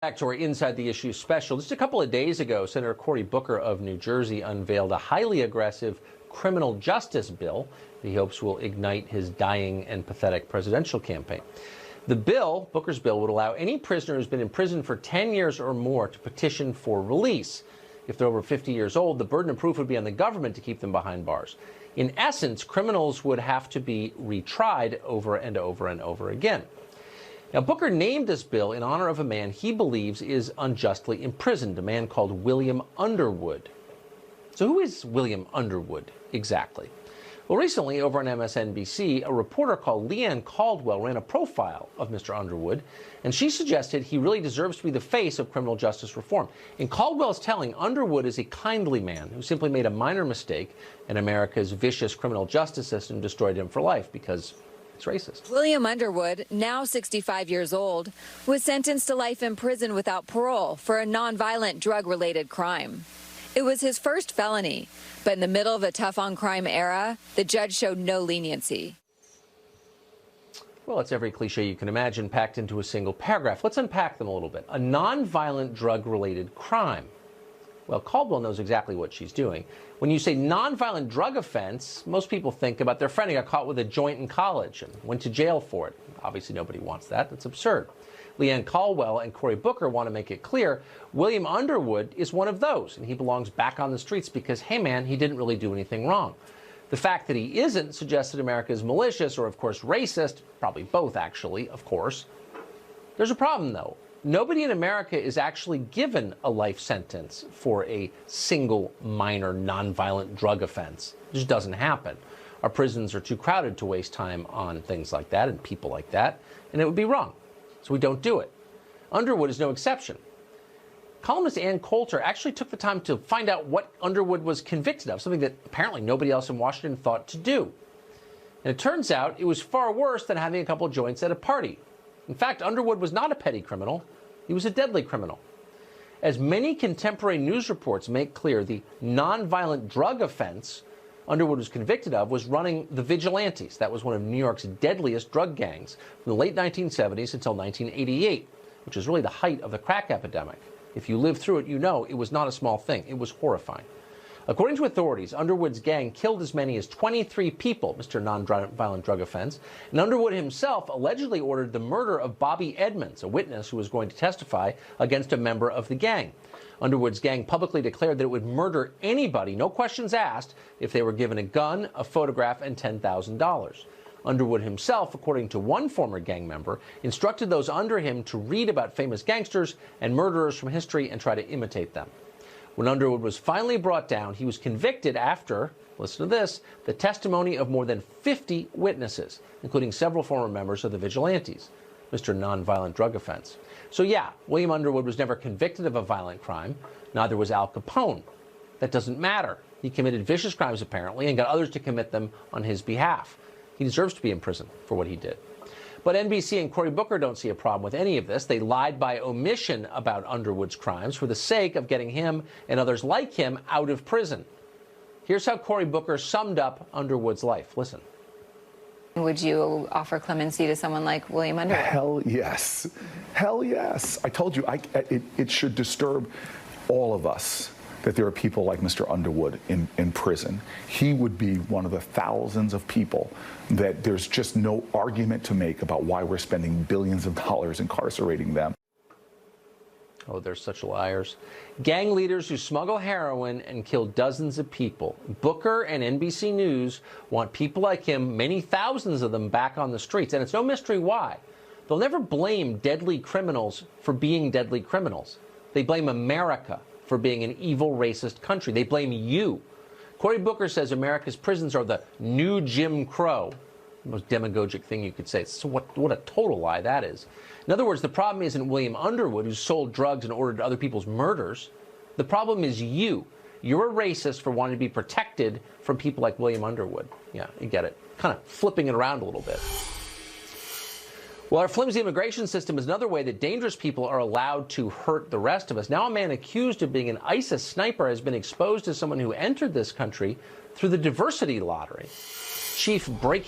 Back to our Inside the Issue special. Just a couple of days ago, Senator Cory Booker of New Jersey unveiled a highly aggressive criminal justice bill that he hopes will ignite his dying and pathetic presidential campaign. The bill, Booker's bill, would allow any prisoner who's been in prison for 10 years or more to petition for release. If they're over 50 years old, the burden of proof would be on the government to keep them behind bars. In essence, criminals would have to be retried over and over and over again. Now, Booker named this bill in honor of a man he believes is unjustly imprisoned, a man called William Underwood. So who is William Underwood exactly? Well, recently over on MSNBC, a reporter called Leanne Caldwell ran a profile of Mr. Underwood, and she suggested he really deserves to be the face of criminal justice reform. In Caldwell's telling, Underwood is a kindly man who simply made a minor mistake, and America's vicious criminal justice system destroyed him for life because it's racist. William Underwood, now 65 years old, was sentenced to life in prison without parole for a nonviolent drug-related crime. It was his first felony, but in the middle of a tough-on-crime era, the judge showed no leniency. Well, it's every cliche you can imagine packed into a single paragraph. Let's unpack them a little bit. A nonviolent drug-related crime. Well, Caldwell knows exactly what she's doing. When you say nonviolent drug offense, most people think about their friend who got caught with a joint in college and went to jail for it. Obviously, nobody wants that. That's absurd. Leanne Caldwell and Cory Booker want to make it clear William Underwood is one of those, and he belongs back on the streets because, hey, man, he didn't really do anything wrong. The fact that he isn't suggests that America is malicious or, of course, racist. Probably both, actually, of course. There's a problem, though. Nobody in America is actually given a life sentence for a single minor nonviolent drug offense. It just doesn't happen. Our prisons are too crowded to waste time on things like that and people like that, and it would be wrong. So we don't do it. Underwood is no exception. Columnist Ann Coulter actually took the time to find out what Underwood was convicted of, something that apparently nobody else in Washington thought to do. And it turns out it was far worse than having a couple of joints at a party. In fact, Underwood was not a petty criminal. He was a deadly criminal. As many contemporary news reports make clear, the nonviolent drug offense Underwood was convicted of was running the Vigilantes. That was one of New York's deadliest drug gangs from the late 1970s until 1988, which was really the height of the crack epidemic. If you lived through it, you know it was not a small thing. It was horrifying. According to authorities, Underwood's gang killed as many as 23 people, Mr. Nonviolent Drug Offense, and Underwood himself allegedly ordered the murder of Bobby Edmonds, a witness who was going to testify against a member of the gang. Underwood's gang publicly declared that it would murder anybody, no questions asked, if they were given a gun, a photograph, and $10,000. Underwood himself, according to one former gang member, instructed those under him to read about famous gangsters and murderers from history and try to imitate them. When Underwood was finally brought down, he was convicted after, listen to this, the testimony of more than 50 witnesses, including several former members of the Vigilantes, Mr. Nonviolent Drug Offense. So yeah, William Underwood was never convicted of a violent crime. Neither was Al Capone. That doesn't matter. He committed vicious crimes, apparently, and got others to commit them on his behalf. He deserves to be in prison for what he did. But NBC and Cory Booker don't see a problem with any of this. They lied by omission about Underwood's crimes for the sake of getting him and others like him out of prison. Here's how Cory Booker summed up Underwood's life. Listen. Would you offer clemency to someone like William Underwood? Hell yes. Hell yes. I told you, it should disturb all of us that there are people like Mr. Underwood in prison. He would be one of the thousands of people that there's just no argument to make about why we're spending billions of dollars incarcerating them. Oh, they're such liars. Gang leaders who smuggle heroin and kill dozens of people. Booker and NBC News want people like him, many thousands of them, back on the streets. And it's no mystery why. They'll never blame deadly criminals for being deadly criminals. They blame America for being an evil, racist country. They blame you. Cory Booker says America's prisons are the new Jim Crow. The most demagogic thing you could say. So what a total lie that is. In other words, the problem isn't William Underwood, who sold drugs and ordered other people's murders. The problem is you. You're a racist for wanting to be protected from people like William Underwood. Yeah, you get it. Kind of flipping it around a little bit. Well, our flimsy immigration system is another way that dangerous people are allowed to hurt the rest of us. Now a man accused of being an ISIS sniper has been exposed as someone who entered this country through the diversity lottery. Chief breaking